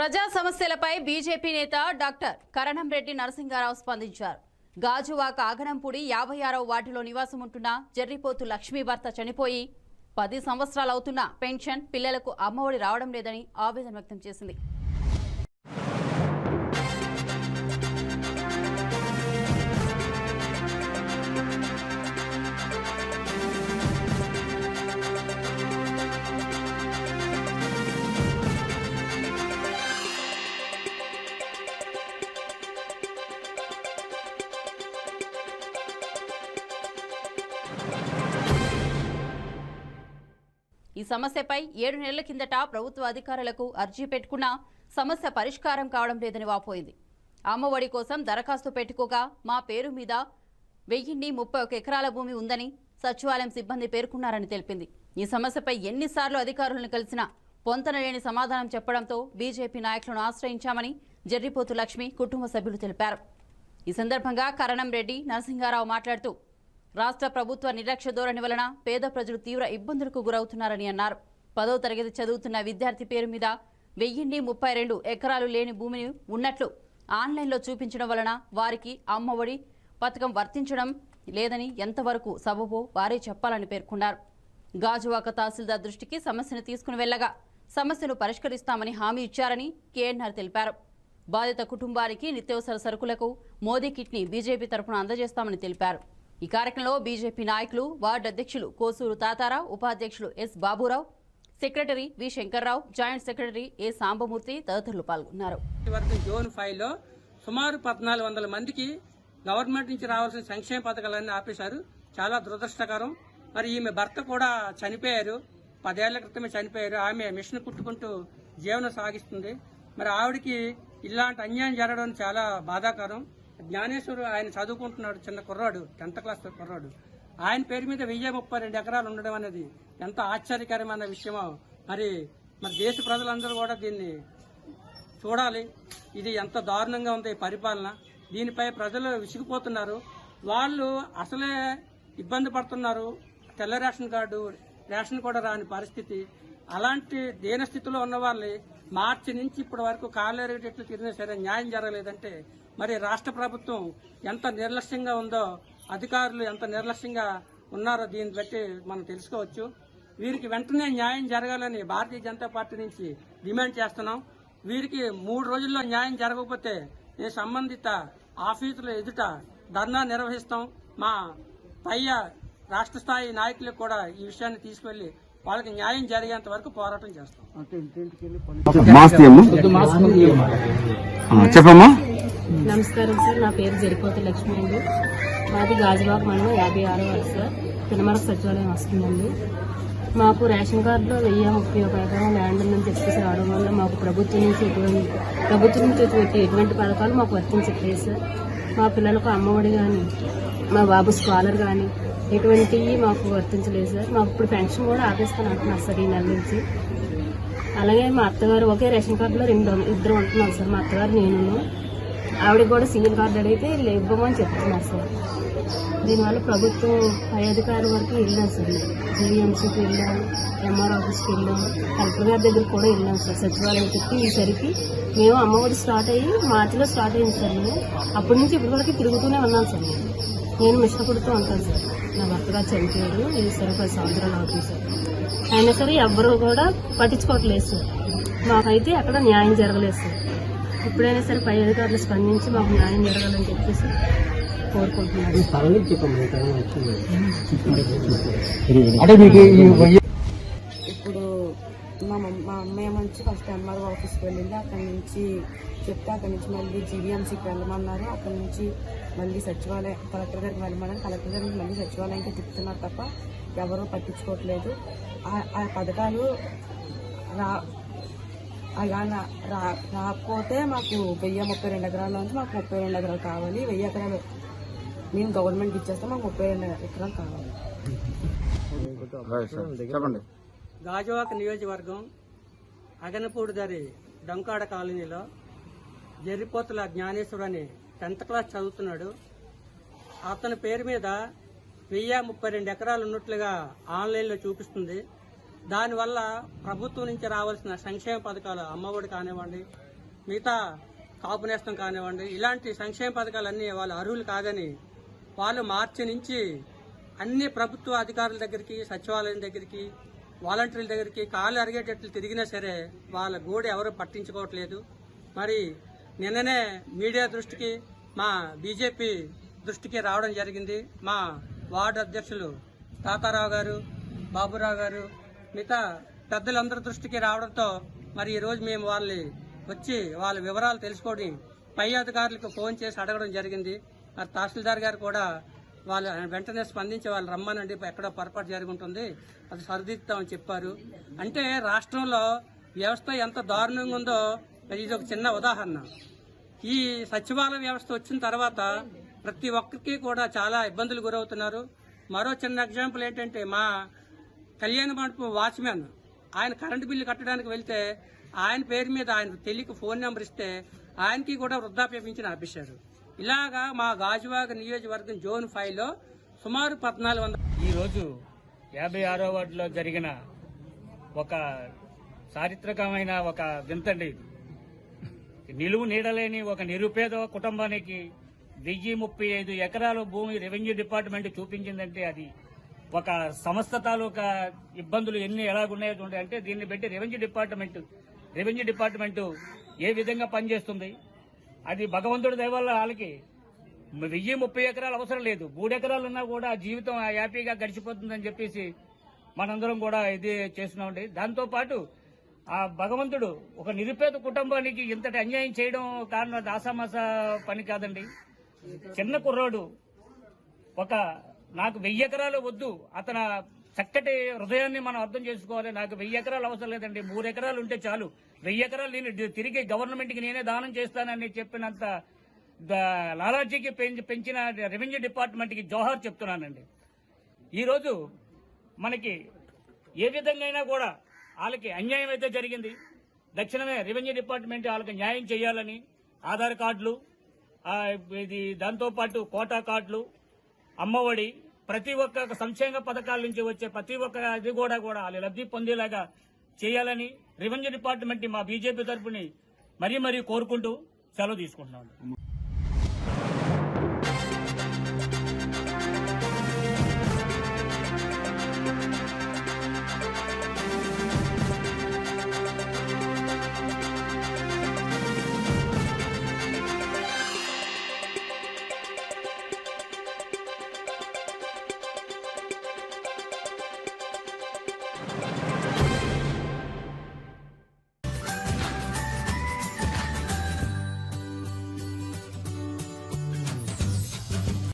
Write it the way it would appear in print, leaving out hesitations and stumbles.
ప్రజా సమస్యలపై బీజేపీ నేత డాక్టర్ కరణంరెడ్డి నరసింగారావు స్పందించారు. గాజువాక ఆగనంపూడి 56వ వార్డులో నివాసం ఉంటున్న జర్రిపోతు లక్ష్మీ భర్త చనిపోయి 10 సంవత్సరాలవుతున్నా పెన్షన్, పిల్లలకు అమ్మఒడి రావడం లేదని ఆవేదన వ్యక్తం చేసింది. ఈ సమస్యపై 7 నెలల కిందట ప్రభుత్వ అధికారులకు అర్జీ పెట్టుకున్నా సమస్య పరిష్కారం కావడం లేదని వాపోయింది. అమ్మఒడి కోసం దరఖాస్తు పెట్టుకోగా మా పేరు మీద 1031 ఎకరాల భూమి ఉందని సచివాలయం సిబ్బంది పేర్కొన్నారని తెలిపింది. ఈ సమస్యపై ఎన్నిసార్లు అధికారులను కలిసినా పొంతనలేని సమాధానం చెప్పడంతో బీజేపీ నాయకులను ఆశ్రయించామని జర్రిపోతు లక్ష్మి కుటుంబ సభ్యులు తెలిపారు. ఈ సందర్భంగా కరణంరెడ్డి నరసింగారావు మాట్లాడుతూ రాష్ట్ర ప్రభుత్వ నిర్లక్ష్య ధోరణి వలన పేద ప్రజలు తీవ్ర ఇబ్బందులకు గురవుతున్నారని అన్నారు. 10వ తరగతి చదువుతున్న విద్యార్థి పేరు మీద 1032 ఎకరాలు లేని భూమిని ఉన్నట్లు ఆన్లైన్లో చూపించడం వలన వారికి అమ్మఒడి పథకం వర్తించడం లేదని ఎంతవరకు సబబో వారే చెప్పాలని పేర్కొన్నారు. గాజువాక తహసీల్దార్ దృష్టికి సమస్యను తీసుకుని వెళ్లగా సమస్యను పరిష్కరిస్తామని హామీ ఇచ్చారని కేఎన్ఆర్ తెలిపారు. బాధిత కుటుంబానికి నిత్యావసర సరుకులకు మోదీ కిట్ని బీజేపీ తరఫున అందజేస్తామని తెలిపారు. ఈ కార్యక్రమంలో బీజేపీ నాయకులు, వార్డు అధ్యక్షులు కోసూరు తాతారావు, ఉపాధ్యక్షులు S Baburao, secretary V Shankarrao, joint secretary A Sambamurthy తదితరులు పాల్గొన్నారు. జోన్ 5లో సుమారు 1400 మందికి గవర్నమెంట్ నుంచి రావాల్సిన సంక్షేమ పథకాలన్నీ ఆపేశారు. చాలా దురదృష్టకరం. మరి ఈమె భర్త కూడా చనిపోయారు, 10 ఏళ్ల క్రితమే చనిపోయారు. ఆమె మిషన్ కుట్టుకుంటూ జీవనం సాగిస్తుంది. మరి ఆవిడికి ఇలాంటి అన్యాయం జరగడం చాలా బాధాకరం. జ్ఞానేశ్వరు ఆయన చదువుకుంటున్నాడు, చిన్న కుర్రాడు, 10th క్లాస్ కుర్రాడు. ఆయన పేరు మీద 1032 ఎకరాలు ఉండడం అనేది ఎంత ఆశ్చర్యకరమైన విషయమో. మరి దేశ ప్రజలందరూ కూడా దీన్ని చూడాలి. ఇది ఎంత దారుణంగా ఉంది పరిపాలన. దీనిపై ప్రజలు విసిగిపోతున్నారు. వాళ్ళు అసలే ఇబ్బంది పడుతున్నారు. తెల్ల రేషన్ కార్డు, రేషన్ కూడా రాని పరిస్థితి. అలాంటి దీనస్థితిలో ఉన్న వాళ్ళు మార్చి నుంచి ఇప్పటి వరకు కాలేరేటట్లు తిరిగినా సరే న్యాయం జరగలేదంటే మరి రాష్ట్ర ప్రభుత్వం ఎంత నిర్లక్ష్యంగా ఉందో, అధికారులు ఎంత నిర్లక్ష్యంగా ఉన్నారో దీన్ని బట్టి మనం తెలుసుకోవచ్చు. వీరికి వెంటనే న్యాయం జరగాలని భారతీయ జనతా పార్టీ నుంచి డిమాండ్ చేస్తున్నాం. వీరికి 3 రోజుల్లో న్యాయం జరగకపోతే నేను సంబంధిత ఆఫీసుల ఎదుట ధర్నా నిర్వహిస్తాం. మా పై రాష్ట్ర స్థాయి నాయకులకు కూడా ఈ విషయాన్ని తీసుకెళ్లి వాళ్ళకి న్యాయం జరిగేంత వరకు పోరాటం చేస్తాం. చెప్పమ్మా. నమస్కారం సార్, నా పేరు జర్రిపోతు లక్ష్మి అండి. మాది గాజువాక మండలం 56వ వార్డు సార్. తినమరకు సచివాలయం వస్తుందండి. మాకు రేషన్ కార్డులో 1031 ఎకరం ల్యాండ్ ఉందని చెప్పేసి రావడం వల్ల మాకు ప్రభుత్వం నుంచి ఎటువంటి పథకాలు మాకు వర్తించట్లేదు సార్. మా పిల్లలకు అమ్మఒడి కానీ, మా బాబు స్కాలర్ కానీ ఎటువంటివి మాకు వర్తించలేదు సార్. మాకు ఇప్పుడు పెన్షన్ కూడా ఆపేస్తాను అంటున్నారు సార్ ఈ నెల నుంచి. అలాగే మా అత్తగారు ఒకే రేషన్ కార్డులో ఇద్దరు ఉంటున్నారు సార్. మా అత్తగారు, నేను. ఆవిడకి కూడా సింగిల్ కార్డు అడిగితే ఇవ్వమని చెప్తున్నారు సార్. దీనివల్ల ప్రభుత్వం పై అధికారుల వరకు వెళ్ళాం సార్. జీవీఎంసీకి వెళ్ళాం, ఎంఆర్ ఆఫీస్కి వెళ్ళాం, కలెక్టర్ గారి దగ్గరికి కూడా వెళ్ళాం సార్. సచివాలయం చెప్పి ఈసరికి మేము అమ్మఒడి స్టార్ట్ అయ్యి మార్చిలో స్టార్ట్ అయింది సార్. మేము అప్పటి నుంచి ఇప్పటి వరకు తిరుగుతూనే ఉన్నాం సార్. నేను మిషన్ కుడుతూ ఉంటాను సార్. నా భర్త గారు చనిపోయారు, ఇది సరే 10 సంవత్సరాలు అవుతుంది సార్. అయినా సరే ఎవ్వరూ కూడా పట్టించుకోవట్లేదు సార్. మాకైతే అక్కడ న్యాయం జరగలేదు సార్. ఇప్పుడైనా సరే పై అధికారులు స్పందించి మాకు న్యాయం జరగాలని చెప్పేసి కోరుకుంటున్నాను. ఇప్పుడు మా అమ్మాయి నుంచి ఫస్ట్ ఎంఆర్ఓ ఆఫీస్కి వెళ్ళింది. అక్కడి నుంచి చెప్తే అక్కడి నుంచి మళ్ళీ జీవీఎంసీకి వెళ్ళమన్నారు. అక్కడి నుంచి మళ్ళీ సచివాలయం కలెక్టర్ గారికి వెళ్ళమన్నారు. కలెక్టర్ గారికి మళ్ళీ సచివాలయంకి తిప్పుతున్నారు తప్ప ఎవరూ పట్టించుకోవట్లేదు. ఆ పథకాలు రాకపోతే మాకు 1032 ఎకరాల నుంచి మాకు 32 ఎకరాలు కావాలి. 1000 ఎకరాలు మేము గవర్నమెంట్ ఇచ్చేస్తాం, మాకు 32 ఎకరాలు కావాలి. గాజువాక నియోజకవర్గం అగనపూడి దారి డంకాడ కాలనీలో జర్రిపోతుల జ్ఞానేశ్వరు అని 10th క్లాస్ చదువుతున్నాడు. అతని పేరు మీద 1032 ఎకరాలు ఉన్నట్లుగా ఆన్లైన్లో చూపిస్తుంది. దానివల్ల ప్రభుత్వం నుంచి రావాల్సిన సంక్షేమ పథకాలు, అమ్మఒడి కానివ్వండి, మిగతా కాపు నేస్తం కానివ్వండి, ఇలాంటి సంక్షేమ పథకాలన్నీ వాళ్ళు అర్హులు కాదని వాళ్ళు మార్చి నుంచి అన్ని ప్రభుత్వ అధికారుల దగ్గరికి, సచివాలయం దగ్గరికి, వాలంటీర్ల దగ్గరికి కాళ్ళు అరిగేటట్లు తిరిగినా సరే వాళ్ళ గోడు ఎవరు పట్టించుకోవట్లేదు. మరి నిన్ననే మీడియా దృష్టికి, మా బీజేపీ దృష్టికి రావడం జరిగింది. మా వార్డు అధ్యక్షులు తాతారావు గారు, బాబురావు గారు, మిగతా పెద్దలందరి దృష్టికి రావడంతో మరి ఈరోజు మేము వాళ్ళని వచ్చి వాళ్ళ వివరాలు తెలుసుకొని పై అధికారులకు ఫోన్ చేసి అడగడం జరిగింది. మరి తహసీల్దార్ గారు కూడా వాళ్ళు వెంటనే స్పందించి వాళ్ళు రమ్మనండి, ఎక్కడో పొరపాటు జరిగి ఉంటుంది, అది సరిదిద్దామని చెప్పారు. అంటే రాష్ట్రంలో వ్యవస్థ ఎంత దారుణంగా ఉందో ఇది ఒక చిన్న ఉదాహరణ. ఈ సచివాలయ వ్యవస్థ వచ్చిన తర్వాత ప్రతి ఒక్కరికి కూడా చాలా ఇబ్బందులు గురవుతున్నారు. మరో చిన్న ఎగ్జాంపుల్ ఏంటంటే, మా కళ్యాణ మండపం వాచ్మెన్ ఆయన కరెంటు బిల్లు కట్టడానికి వెళ్తే ఆయన పేరు మీద ఆయన తెలియక ఫోన్ నెంబర్ ఇస్తే ఆయనకి కూడా వృద్ధాప్య పింఛను ఆపేశారు. ఇలాగా మా గాజువాక నియోజకవర్గం జోన్ 5లో సుమారు 1400. ఈరోజు 56వ వార్డులో జరిగిన ఒక చారిత్రకమైన ఒక వింతండి. నిలువు నీడలేని ఒక నిరుపేద కుటుంబానికి 1035 ఎకరాల భూమి రెవెన్యూ డిపార్ట్మెంట్ చూపించిందంటే అది ఒక సంస్థ తాలూకా ఇబ్బందులు ఎలాగున్నాయో చూడండి. అంటే దీన్ని బట్టి రెవెన్యూ డిపార్ట్మెంట్ ఏ విధంగా పనిచేస్తుంది, అది భగవంతుడి దయ వల్ల వాళ్ళకి 1030 ఎకరాలు అవసరం లేదు, 3 ఎకరాలు ఉన్నా కూడా జీవితం హ్యాపీగా గడిచిపోతుందని చెప్పేసి మనందరం కూడా ఇది చేస్తున్నామండి. దాంతోపాటు ఆ భగవంతుడు ఒక నిరుపేద కుటుంబానికి ఇంతటి అన్యాయం చేయడం కారణం దాసామాస పని కాదండి. చిన్న కుర్రాడు నాకు 1000 ఎకరాలు వద్దు, అతను చక్కటి హృదయాన్ని మనం అర్థం చేసుకోవాలి. నాకు 1000 ఎకరాలు అవసరం లేదండి, 3 ఎకరాలు ఉంటే చాలు, 1000 ఎకరాలు నేను తిరిగి గవర్నమెంట్ కి నేనే దానం చేస్తానని చెప్పినంత లాలాజీకి పెంచిన రెవెన్యూ డిపార్ట్మెంట్ కి జోహార్ చెప్తున్నానండి. ఈరోజు మనకి ఏ విధంగా కూడా వాళ్ళకి అన్యాయం అయితే జరిగింది, తక్షణమే రెవెన్యూ డిపార్ట్మెంట్ వాళ్ళకి న్యాయం చేయాలని ఆధార్ కార్డులు, ఇది దాంతోపాటు కోటా కార్డులు, అమ్మఒడి, ప్రతి ఒక్క సంక్షేమ పథకాల నుంచి వచ్చే ప్రతి ఒక్క అది కూడా వాళ్ళు లబ్ధి పొందేలాగా చేయాలని రెవెన్యూ డిపార్ట్మెంట్ మా బీజేపీ తరఫుని మరీ కోరుకుంటూ సెలవు తీసుకుంటున్నాను.